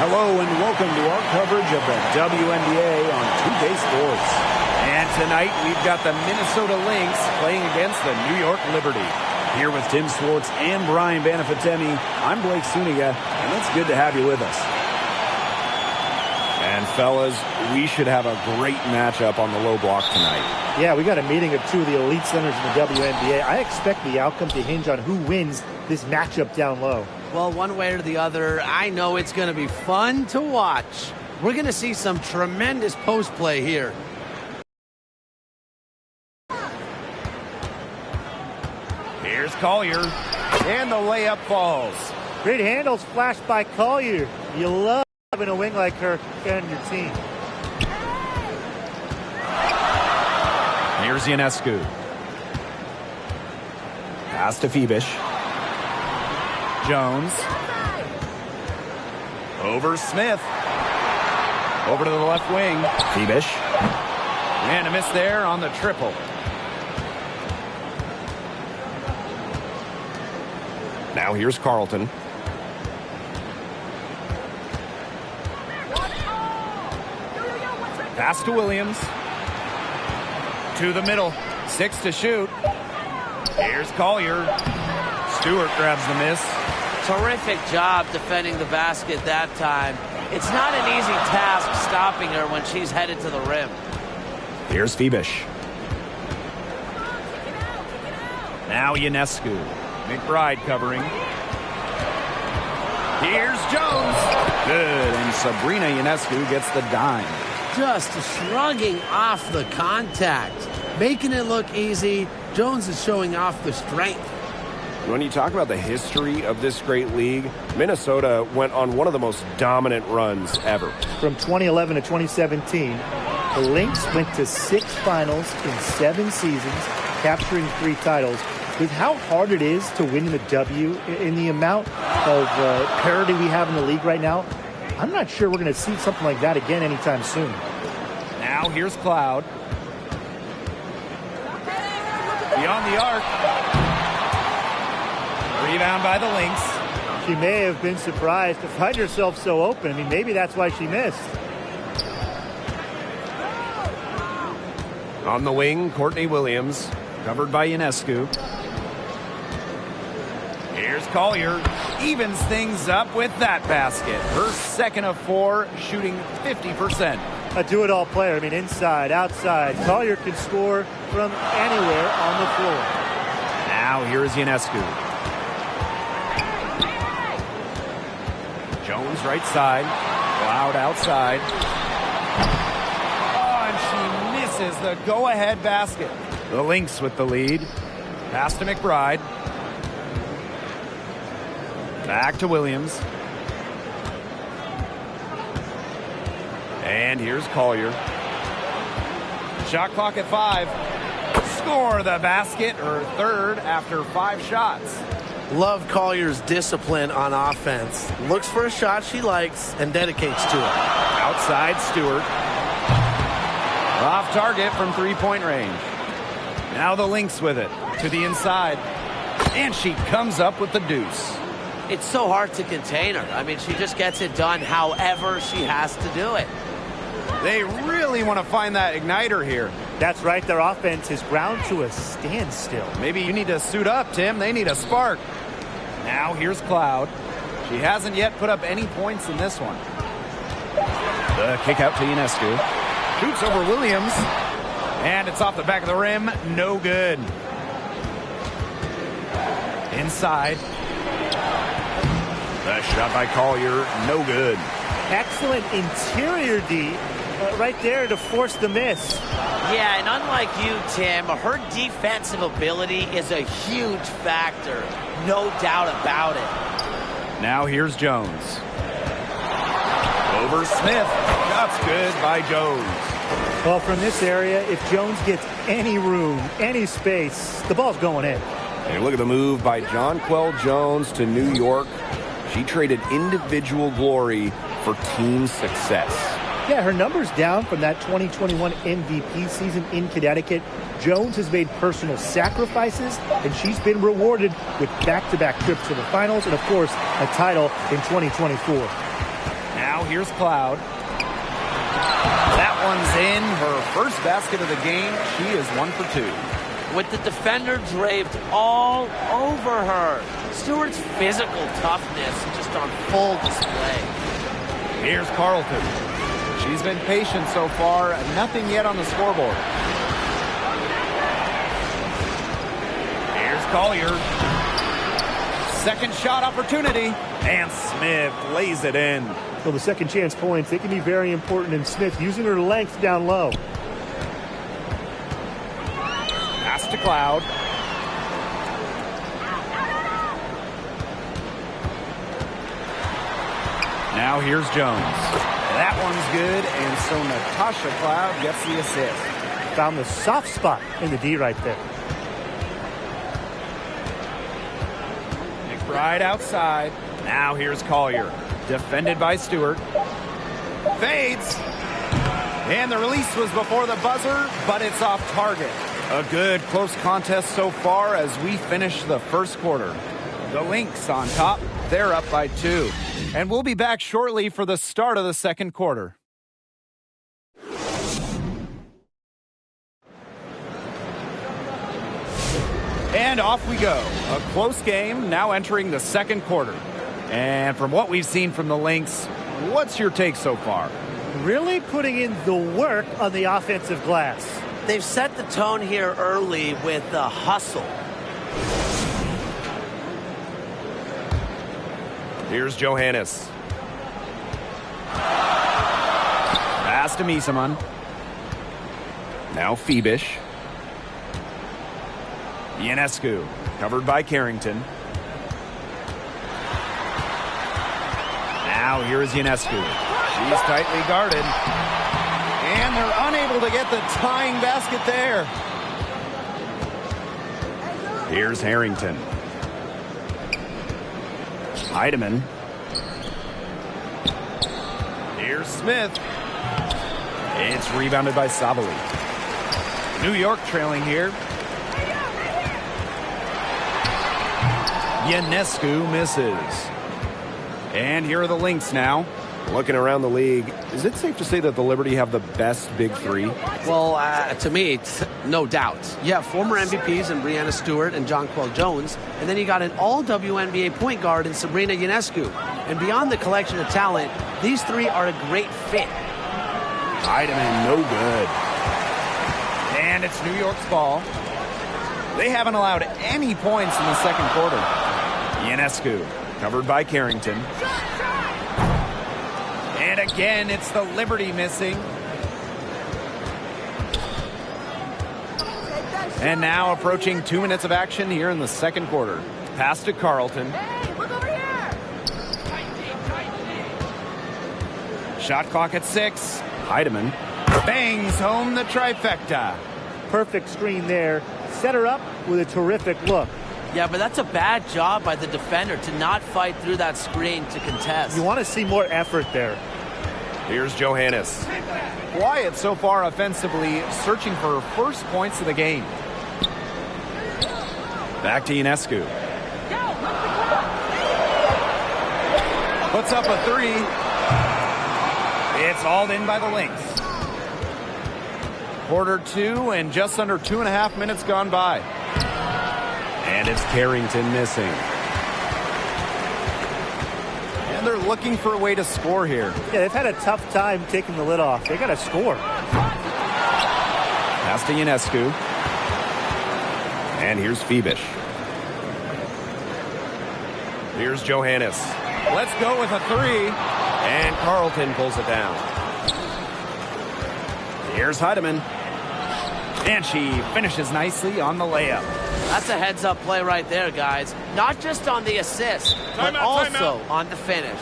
Hello and welcome to our coverage of the WNBA on 2K Sports. And tonight we've got the Minnesota Lynx playing against the New York Liberty. Here with Tim Swartz and Brian Banafitemi, I'm Blake Suniga, and it's good to have you with us. And fellas, we should have a great matchup on the low block tonight. Yeah, we got a meeting of two of the elite centers in the WNBA. I expect the outcome to hinge on who wins this matchup down low. Well, one way or the other, I know it's going to be fun to watch. We're going to see some tremendous post play here. Here's Collier, and the layup falls. Great handles flashed by Collier. You love having a wing like her on your team. Here's Ionescu. Pass to Phoebish. Jones. Over Smith. Over to the left wing. Phoebish. And a miss there on the triple. Now here's Carlton. Pass to Williams. To the middle. 6 to shoot. Here's Collier. Stewart grabs the miss. Terrific job defending the basket that time. It's not an easy task stopping her when she's headed to the rim. Here's Phoebish. Now Ionescu. McBride covering. Here's Jones. Good, and Sabrina Ionescu gets the dime. Just shrugging off the contact. Making it look easy. Jones is showing off the strength. When you talk about the history of this great league, Minnesota went on one of the most dominant runs ever. From 2011 to 2017, the Lynx went to 6 finals in 7 seasons, capturing 3 titles. With how hard it is to win the W, in the amount of parity we have in the league right now, I'm not sure we're going to see something like that again anytime soon. Now here's Cloud. Beyond the arc. Rebound by the Lynx. She may have been surprised to find herself so open. I mean, maybe that's why she missed. On the wing, Courtney Williams. Covered by Ionescu. Here's Collier. Evens things up with that basket. Her second of 4, shooting 50%. A do-it-all player. I mean, inside, outside. Collier can score from anywhere on the floor. Now here's Ionescu. Jones right side. Cloud outside. Oh, and she misses the go-ahead basket. The Lynx with the lead. Pass to McBride. Back to Williams. And here's Collier. Shot clock at 5. Score the basket, her third after 5 shots. Love Collier's discipline on offense. Looks for a shot she likes and dedicates to it. Outside Stewart. Off target from 3-point range. Now the Lynx with it to the inside. And she comes up with the deuce. It's so hard to contain her. I mean, she just gets it done however she has to do it. They really want to find that igniter here. That's right. Their offense is ground to a standstill. Maybe you need to suit up, Tim. They need a spark. Now here's Cloud. She hasn't yet put up any points in this one. The kick out to Ionescu. Shoots over Williams. And it's off the back of the rim. No good. Inside. The shot by Collier. No good. Excellent interior D right there to force the miss. Yeah, and unlike you, Tim, her defensive ability is a huge factor. No doubt about it. Now here's Jones. Over Smith. Shot's good by Jones. Well, from this area, if Jones gets any room, any space, the ball's going in. And look at the move by Jonquel Jones to New York. She traded individual glory for team success. Yeah, her numbers down from that 2021 MVP season in Connecticut. Jones has made personal sacrifices, and she's been rewarded with back-to-back trips to the finals and, of course, a title in 2024. Now Now here's Cloud. That one's in. Her first basket of the game. She is 1 for 2. With the defender draped all over her. Stewart's physical toughness just on full display. Here's Carlton. She's been patient so far. Nothing yet on the scoreboard. Here's Collier. Second shot opportunity. And Smith lays it in. So the second chance points, they can be very important in Smith using her length down low. Pass to Cloud. Now here's Jones. That one's good, and so Natasha Cloud gets the assist. Found the soft spot in the D right there. McBride outside. Now here's Collier. Defended by Stewart. Fades. And the release was before the buzzer, but it's off target. A good close contest so far as we finish the first quarter. The Lynx on top. They're up by 2. And we'll be back shortly for the start of the second quarter. And off we go. A close game now entering the second quarter. And from what we've seen from the Lynx, what's your take so far? Really putting in the work on the offensive glass. They've set the tone here early with the hustle. Here's Johannes. Pass to Misaman. Now Phoebish. Ionescu, covered by Carrington. Now here's Ionescu. She's tightly guarded. And they're unable to get the tying basket there. Here's Harrington. Heidemann. Here's Smith. It's rebounded by Sabali. New York trailing here. Ionescu misses. And here are the Lynx now. Looking around the league, is it safe to say that the Liberty have the best big three? Well, to me, no doubt. You have former MVPs in Breanna Stewart and Jonquel Jones, and then you got an all-WNBA point guard in Sabrina Ionescu. And beyond the collection of talent, these three are a great fit. Heidemann, no good. And it's New York's ball. They haven't allowed any points in the second quarter. Ionescu, covered by Carrington. And again, it's the Liberty missing. And now approaching 2 minutes of action here in the second quarter. Pass to Carlton. Hey, look over here. Shot clock at 6. Heidemann bangs home the trifecta. Perfect screen there. Set her up with a terrific look. Yeah, but that's a bad job by the defender to not fight through that screen to contest. You want to see more effort there. Here's Johannes. Quiet so far offensively, searching for her first points of the game. Back to Ionescu. Puts up a 3. It's hauled in by the Lynx. Quarter 2 and just under 2.5 minutes gone by. And it's Carrington missing. And they're looking for a way to score here. Yeah, they've had a tough time taking the lid off. They got to score. Pass to Ionescu. And here's Phoebish. Here's Johannes. Let's go with a 3. And Carlton pulls it down. Here's Heidemann. And she finishes nicely on the layup. That's a heads-up play right there, guys. Not just on the assist, but also on the finish.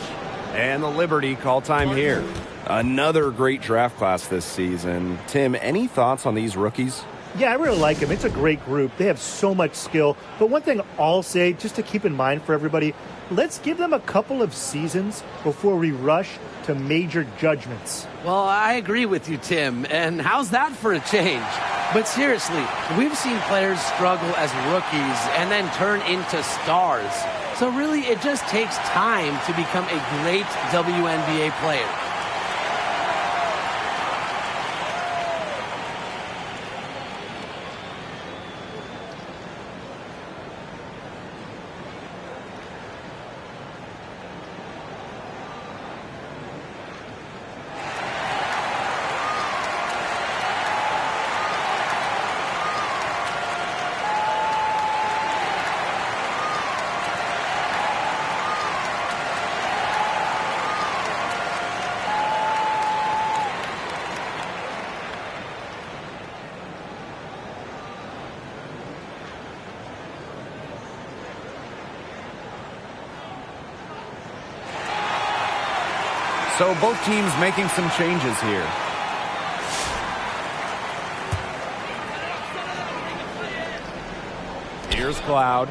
And the Liberty call time here. Another great draft class this season. Tim, any thoughts on these rookies? Yeah, I really like them. It's a great group. They have so much skill. But one thing I'll say, just to keep in mind for everybody, let's give them a couple of seasons before we rush to major judgments. Well, I agree with you, Tim. And how's that for a change? But seriously, we've seen players struggle as rookies and then turn into stars. So really, it just takes time to become a great WNBA player. So both teams making some changes here. Here's Cloud.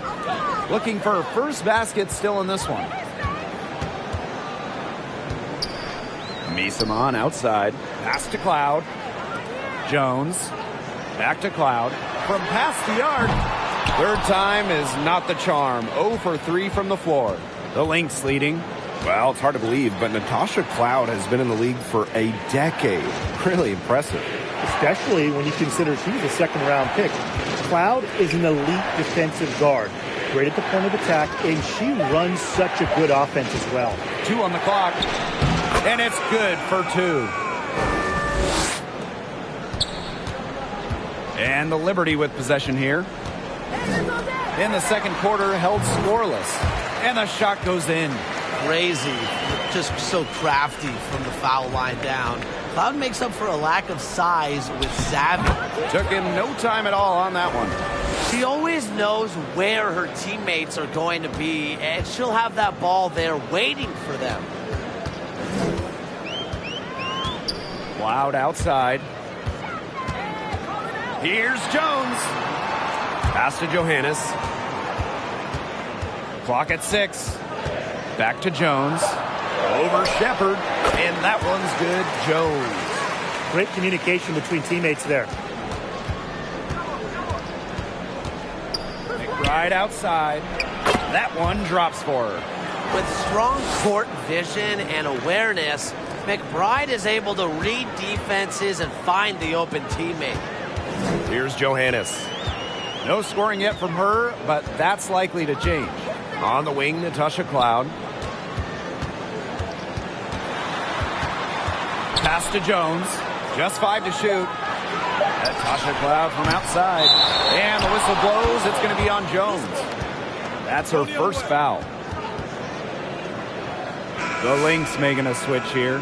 Looking for her first basket still in this one. Misaman outside. Pass to Cloud. Jones. Back to Cloud. From past the arc. Third time is not the charm. 0 for 3 from the floor. The Lynx leading. Well, it's hard to believe, but Natasha Cloud has been in the league for a decade. Really impressive. Especially when you consider she was a second-round pick. Cloud is an elite defensive guard. Great at the point of attack, and she runs such a good offense as well. 2 on the clock, and it's good for 2. And the Liberty with possession here. In the second quarter, held scoreless. And the shot goes in. Crazy, just so crafty from the foul line down. Cloud makes up for a lack of size with savvy. Took him no time at all on that one. She always knows where her teammates are going to be, and she'll have that ball there waiting for them. Cloud outside. Here's Jones. Pass to Johannes. Clock at 6. Back to Jones. Over Shepard. And that one's good. Jones. Great communication between teammates there. McBride outside. That one drops for her. With strong court vision and awareness, McBride is able to read defenses and find the open teammate. Here's Johannes. No scoring yet from her, but that's likely to change. On the wing, Natasha Cloud. Pass to Jones. Just 5 to shoot. Natasha Cloud from outside. And the whistle blows. It's going to be on Jones. That's her first foul. The Lynx making a switch here.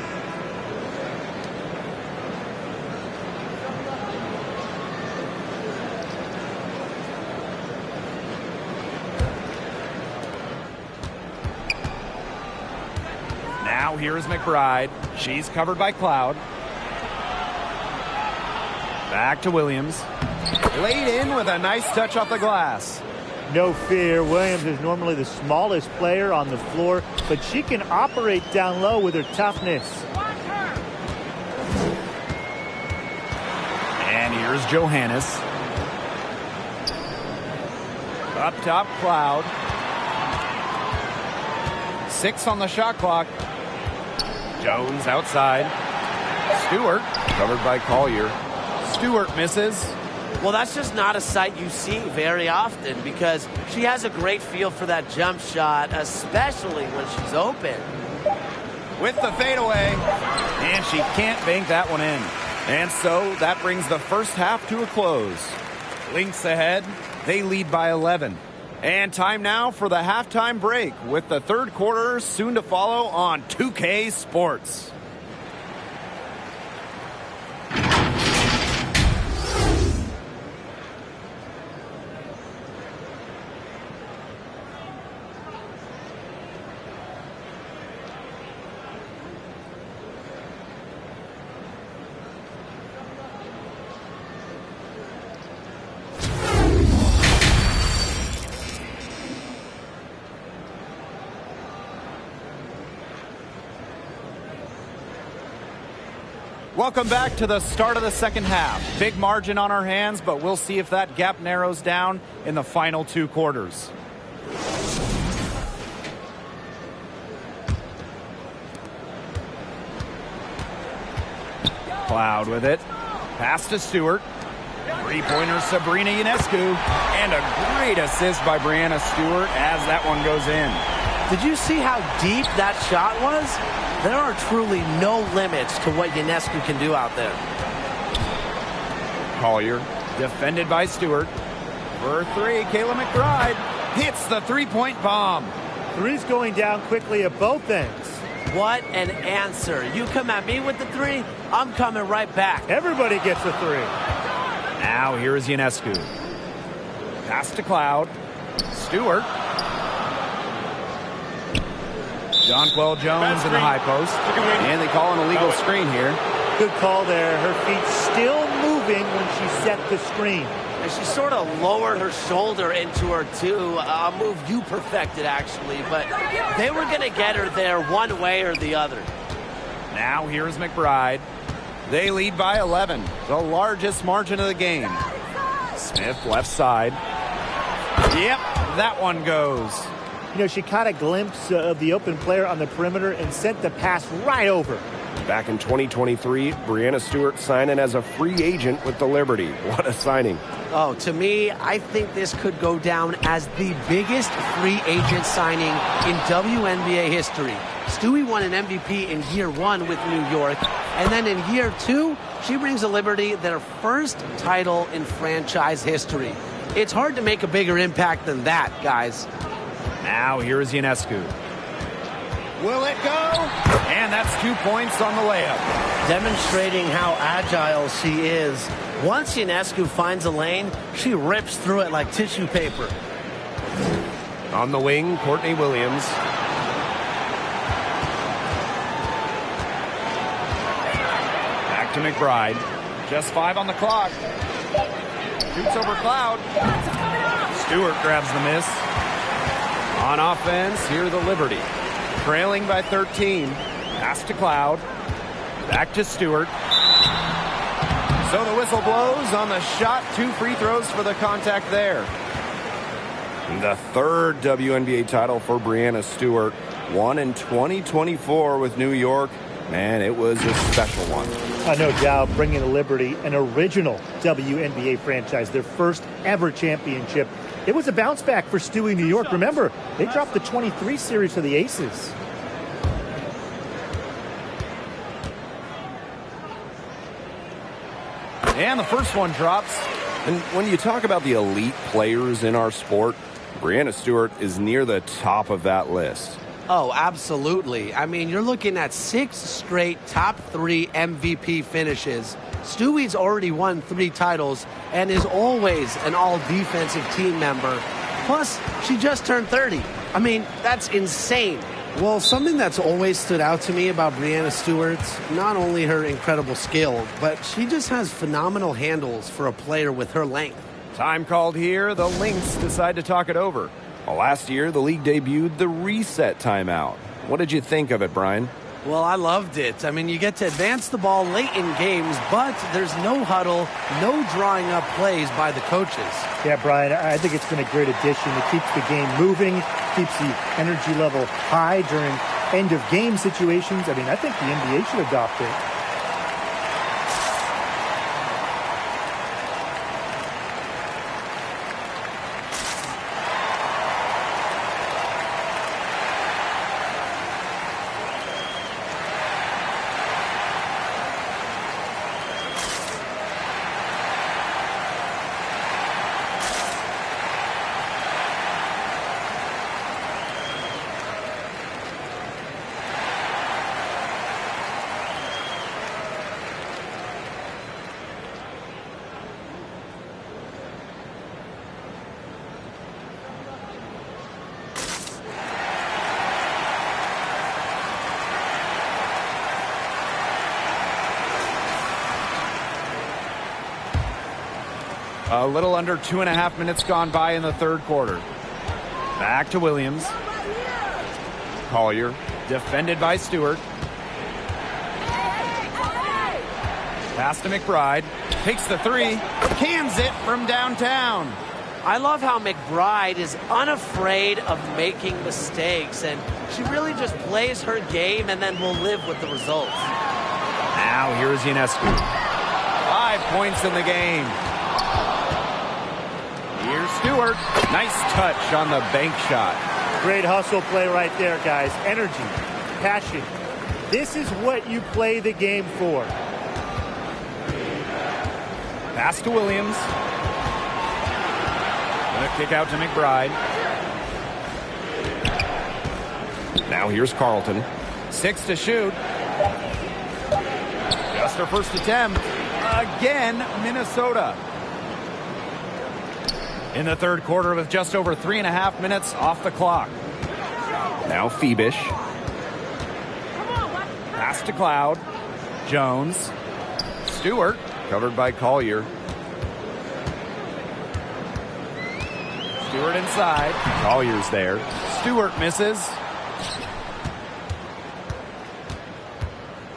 Now here is McBride. She's covered by Cloud. Back to Williams. Laid in with a nice touch off the glass. No fear. Williams is normally the smallest player on the floor, but she can operate down low with her toughness. And here's Johannes. Up top, Cloud. 6 on the shot clock. Jones outside. Stewart, covered by Collier. Stewart misses. Well, that's just not a sight you see very often because she has a great feel for that jump shot, especially when she's open. With the fadeaway, and she can't bank that one in. And so that brings the first half to a close. Lynx ahead. They lead by 11. And time now for the halftime break with the third quarter soon to follow on 2K Sports. Welcome back to the start of the second half. Big margin on our hands, but we'll see if that gap narrows down in the final 2 quarters. Cloud with it. Pass to Stewart. Three-pointer Sabrina Ionescu. And a great assist by Brianna Stewart as that one goes in. Did you see how deep that shot was? There are truly no limits to what Ionescu can do out there. Collier, defended by Stewart. For three, Kayla McBride hits the three-point bomb. Three's going down quickly at both ends. What an answer. You come at me with the three, I'm coming right back. Everybody gets a three. Now here is Ionescu. Pass to Cloud. Stewart. Jonquel Jones in the high post. And they call an illegal screen here. Good call there. Her feet still moving when she set the screen. And she sort of lowered her shoulder into her, too. A move you perfected, actually. But they were going to get her there one way or the other. Now here's McBride. They lead by 11, the largest margin of the game. Smith left side. Yep, that one goes. You know, she caught a glimpse of the open player on the perimeter and sent the pass right over. Back in 2023, Brianna Stewart signing as a free agent with the Liberty. What a signing. Oh, to me, I think this could go down as the biggest free agent signing in WNBA history. Stewie won an MVP in year one with New York, and then in year two, she brings the Liberty their first title in franchise history. It's hard to make a bigger impact than that, guys. Now here is Ionescu. Will it go? And that's 2 points on the layup. Demonstrating how agile she is. Once Ionescu finds a lane, she rips through it like tissue paper. On the wing, Courtney Williams. Back to McBride. Just 5 on the clock. Shoots over Cloud. Stewart grabs the miss. On offense, here the Liberty. Trailing by 13. Pass to Cloud. Back to Stewart. So the whistle blows on the shot. 2 free throws for the contact there. The third WNBA title for Brianna Stewart. Won in 2024 with New York. Man, it was a special one. No doubt, bringing the Liberty an original WNBA franchise, their first ever championship. It was a bounce back for Stewie New York. Remember, they dropped the 23 series to the Aces. And the first one drops. And when you talk about the elite players in our sport, Brianna Stewart is near the top of that list. Oh, absolutely. I mean, you're looking at 6 straight top 3 MVP finishes. Stewie's already won 3 titles and is always an all-defensive team member. Plus, she just turned 30. I mean, that's insane. Well, something that's always stood out to me about Brianna Stewart, not only her incredible skill, but she just has phenomenal handles for a player with her length. Time called here. The Lynx decide to talk it over. Well, last year, the league debuted the reset timeout. What did you think of it, Brian? Well, I loved it. I mean, you get to advance the ball late in games, but there's no huddle, no drawing up plays by the coaches. Yeah, Brian, I think it's been a great addition. It keeps the game moving, keeps the energy level high during end-of-game situations. I mean, I think the NBA should adopt it. A little under 2.5 minutes gone by in the third quarter. Back to Williams. Collier, defended by Stewart. Pass to McBride. Takes the three. Cans it from downtown. I love how McBride is unafraid of making mistakes, and she really just plays her game and then will live with the results. Now here's Ionescu. 5 points in the game. Here's Stewart. Nice touch on the bank shot. Great hustle play right there, guys. Energy, passion. This is what you play the game for. Pass to Williams. A kick out to McBride. Now here's Carlton. 6 to shoot. Just her first attempt. Again, Minnesota. In the third quarter with just over 3.5 minutes off the clock. Now Phoebish. Pass to Cloud. Jones. Stewart. Covered by Collier. Stewart inside. Collier's there. Stewart misses.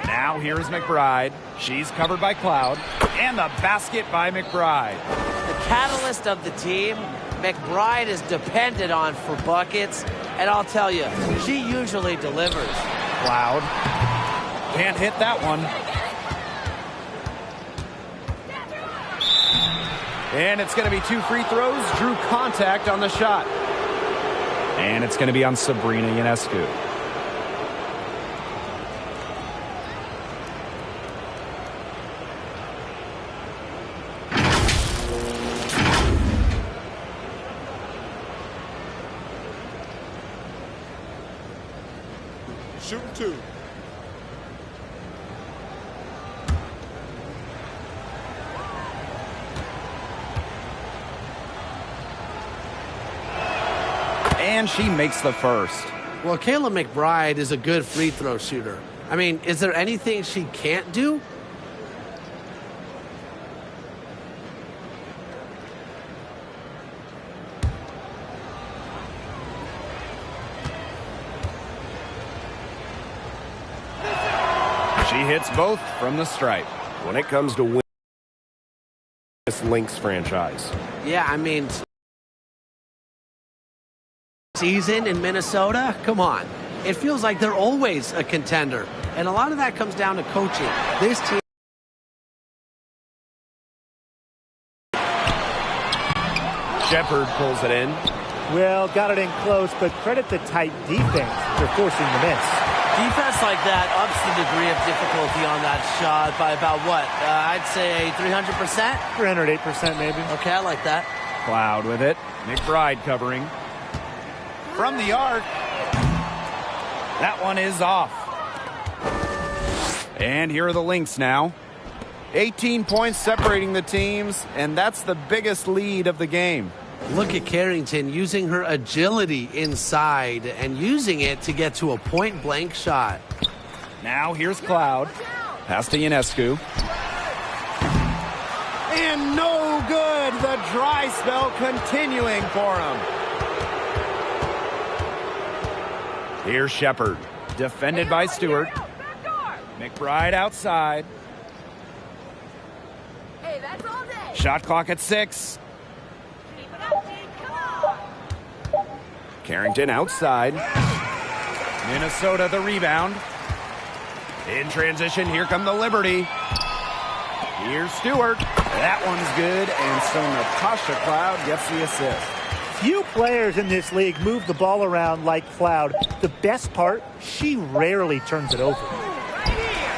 Now here's McBride. She's covered by Cloud. And the basket by McBride. The catalyst of the team, McBride is depended on for buckets. And I'll tell you, she usually delivers. Cloud. Can't hit that one. And it's going to be 2 free throws. Drew contact on the shot. And it's going to be on Sabrina Ionescu. Shooting 2. And she makes the first. Well, Kayla McBride is a good free throw shooter. I mean, is there anything she can't do? She hits both from the stripe. When it comes to winning this Lynx franchise. Yeah, I mean, season in Minnesota, come on. It feels like they're always a contender. And a lot of that comes down to coaching. This team. Shepard pulls it in. Well, got it in close, but credit the tight defense for forcing the miss. Defense like that ups the degree of difficulty on that shot by about what? I'd say 300%? 308% maybe. Okay, I like that. Cloud with it. McBride covering. From the arc. That one is off. And here are the Lynx now. 18 points separating the teams, and that's the biggest lead of the game. Look at Carrington using her agility inside and using it to get to a point-blank shot. Now here's Cloud. Pass to Ionescu. And no good. The dry spell continuing for him. Here's Shepard. Defended by Stewart. McBride outside. Hey, that's all day. Shot clock at 6. Keep it up, team. Come on. Carrington outside. Minnesota the rebound. In transition, here come the Liberty. Here's Stewart. That one's good, and so Natasha Cloud gets the assist. Few players in this league move the ball around like Cloud. The best part, she rarely turns it over.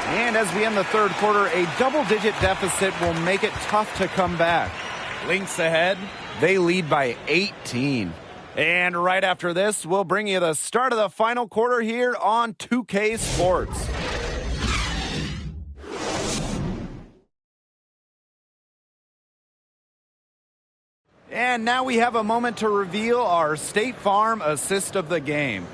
And as we end the third quarter, a double-digit deficit will make it tough to come back. Lynx ahead. They lead by 18. And right after this, we'll bring you the start of the final quarter here on 2K Sports. And now we have a moment to reveal our State Farm assist of the game.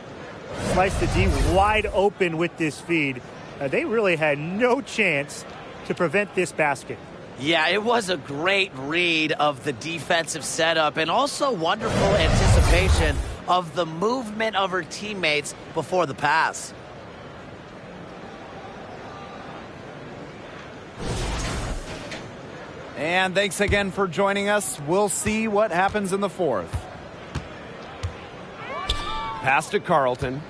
Slice the D wide open with this feed. They really had no chance to prevent this basket. Yeah, it was a great read of the defensive setup and also wonderful anticipation of the movement of her teammates before the pass. And thanks again for joining us. We'll see what happens in the fourth. Pass to Carlton.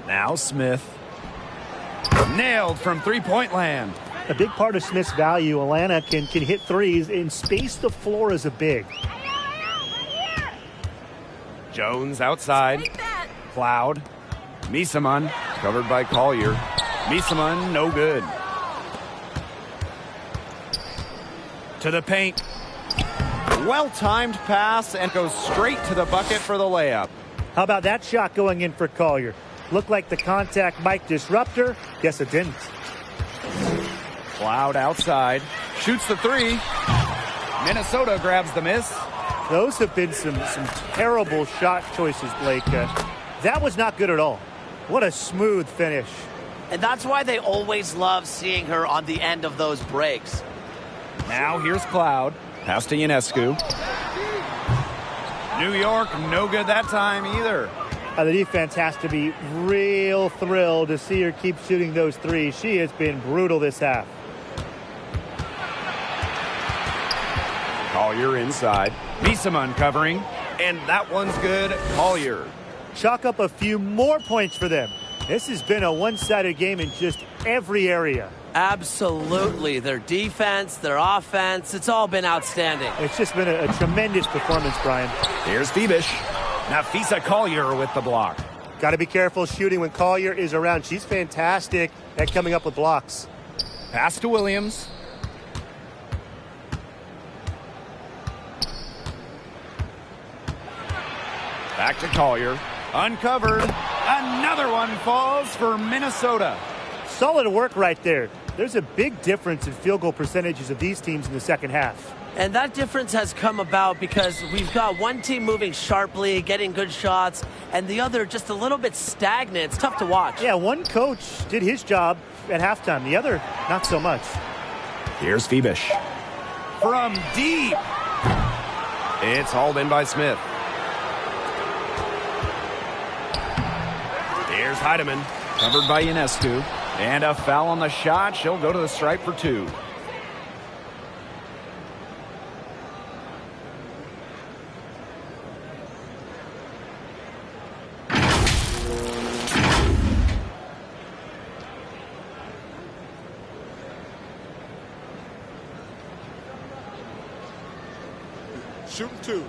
Now Smith. Nailed from three-point land. A big part of Smith's value, Alana can hit threes and space the floor as a big. Jones outside. Cloud. Misaman covered by Collier. Misaman, no good. To the paint. Well-timed pass and goes straight to the bucket for the layup. How about that shot going in for Collier? Looked like the contact might disrupt her. Guess it didn't. Cloud outside. Shoots the three. Minnesota grabs the miss. Those have been some terrible shot choices, Blake. That was not good at all. What a smooth finish. And that's why they always love seeing her on the end of those breaks. Now here's Cloud. Pass to Ionescu. New York, no good that time either. The defense has to be real thrilled to see her keep shooting those threes. She has been brutal this half. Collier inside. Misaman covering. And that one's good. Collier. Chalk up a few more points for them. This has been a one-sided game in just every area. Absolutely. Their defense, their offense, it's all been outstanding. It's just been a tremendous performance, Brian. Here's Phoebish. Nafisa Collier with the block. Got to be careful shooting when Collier is around. She's fantastic at coming up with blocks. Pass to Williams. Back to Collier. Uncovered. Another one falls for Minnesota. Solid work right there. There's a big difference in field goal percentages of these teams in the second half. And that difference has come about because we've got one team moving sharply, getting good shots, and the other just a little bit stagnant. It's tough to watch. Yeah, one coach did his job at halftime. The other, not so much. Here's Phoebish. From deep. It's hauled in by Smith. Here's Heidemann. Covered by Ionescu. And a foul on the shot. She'll go to the stripe for two. Shooting two.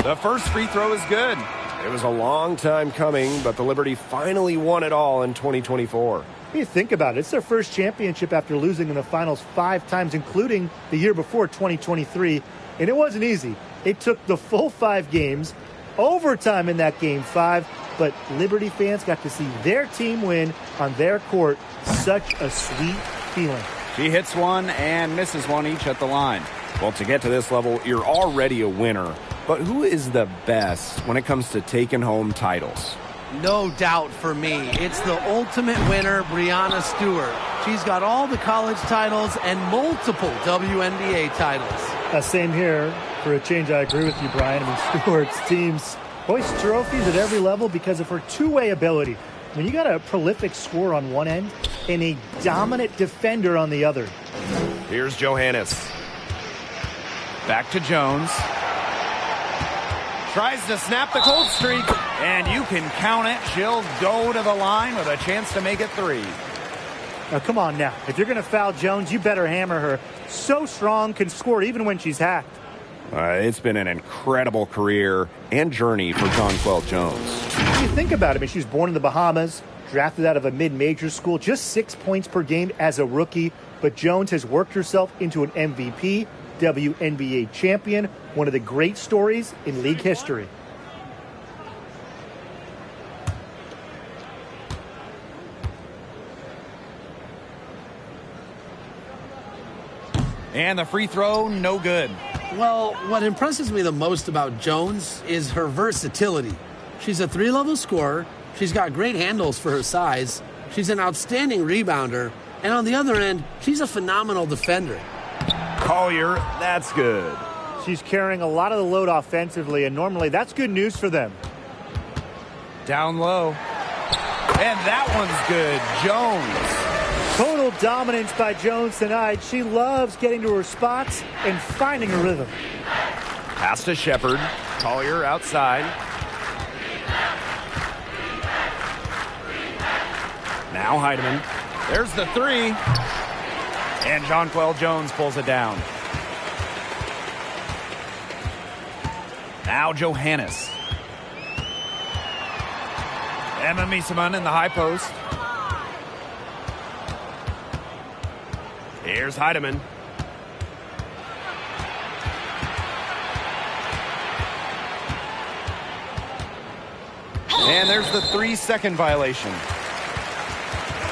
The first free throw is good. It was a long time coming, but the Liberty finally won it all in 2024. You think about it. It's their first championship after losing in the finals 5 times, including the year before, 2023. And it wasn't easy. It took the full 5 games, overtime in that game 5, but Liberty fans got to see their team win on their court. Such a sweet feeling. She hits one and misses one each at the line. Well, to get to this level, you're already a winner. But who is the best when it comes to taking home titles? No doubt for me. It's the ultimate winner, Breanna Stewart. She's got all the college titles and multiple WNBA titles. Same here. For a change, I agree with you, Brian. I mean, Stewart's teams hoist trophies at every level because of her two-way ability. When you got a prolific scorer on one end and a dominant defender on the other. Here's Johannes. Back to Jones. Tries to snap the cold streak, and you can count it. She'll go to the line with a chance to make it 3. Now, come on now. If you're going to foul Jones, you better hammer her. So strong, can score even when she's hacked. It's been an incredible career and journey for Jonquel Jones. When you think about it, I mean, she was born in the Bahamas, drafted out of a mid-major school, just 6 points per game as a rookie. But Jones has worked herself into an MVP, WNBA champion, one of the great stories in league history. And the free throw, no good. Well, what impresses me the most about Jones is her versatility. She's a 3-level scorer. She's got great handles for her size. She's an outstanding rebounder. And on the other end, she's a phenomenal defender. Collier, that's good. She's carrying a lot of the load offensively, and normally that's good news for them. Down low. And that one's good. Jones. Total dominance by Jones tonight. She loves getting to her spots and finding her rhythm. Pass to Shepard. Collier outside. Now Heidemann. There's the three. And Jonquel Jones pulls it down. Now Johannes. Emma Miesemann in the high post. Here's Heidemann. And there's the 3-second violation.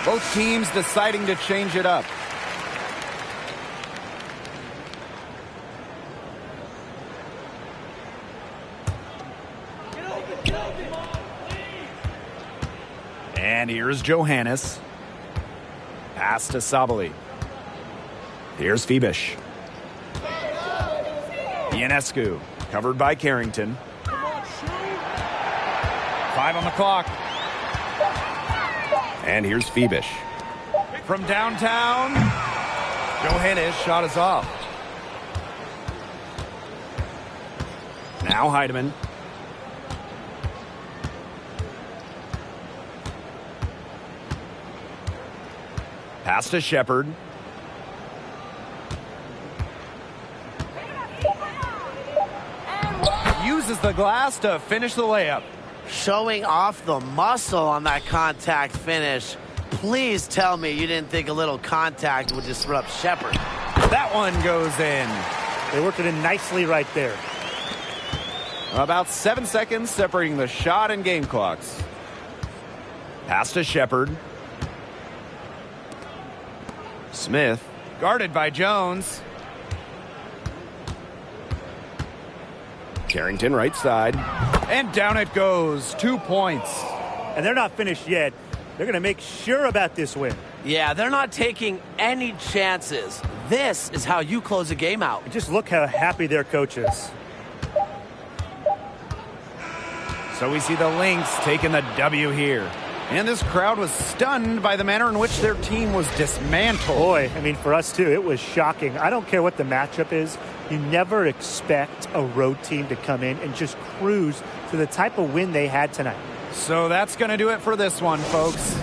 Both teams deciding to change it up. And here's Johannes. Pass to Sabali. Here's Fibish. Ionescu, covered by Carrington. 5 on the clock. And here's Fibish. From downtown, Johannes shot is off. Now Heidemann. Pass to Shepard. Uses the glass to finish the layup. Showing off the muscle on that contact finish. Please tell me you didn't think a little contact would disrupt Shepard. That one goes in. They worked it in nicely right there. About 7 seconds separating the shot and game clocks. Pass to Shepard. Smith, guarded by Jones. Carrington right side. And down it goes. 2 points. And they're not finished yet. They're going to make sure about this win. Yeah, they're not taking any chances. This is how you close a game out. Just look how happy their coach is. So we see the Lynx taking the W here. And this crowd was stunned by the manner in which their team was dismantled. Boy, I mean, for us too, it was shocking. I don't care what the matchup is. You never expect a road team to come in and just cruise to the type of win they had tonight. So that's going to do it for this one, folks.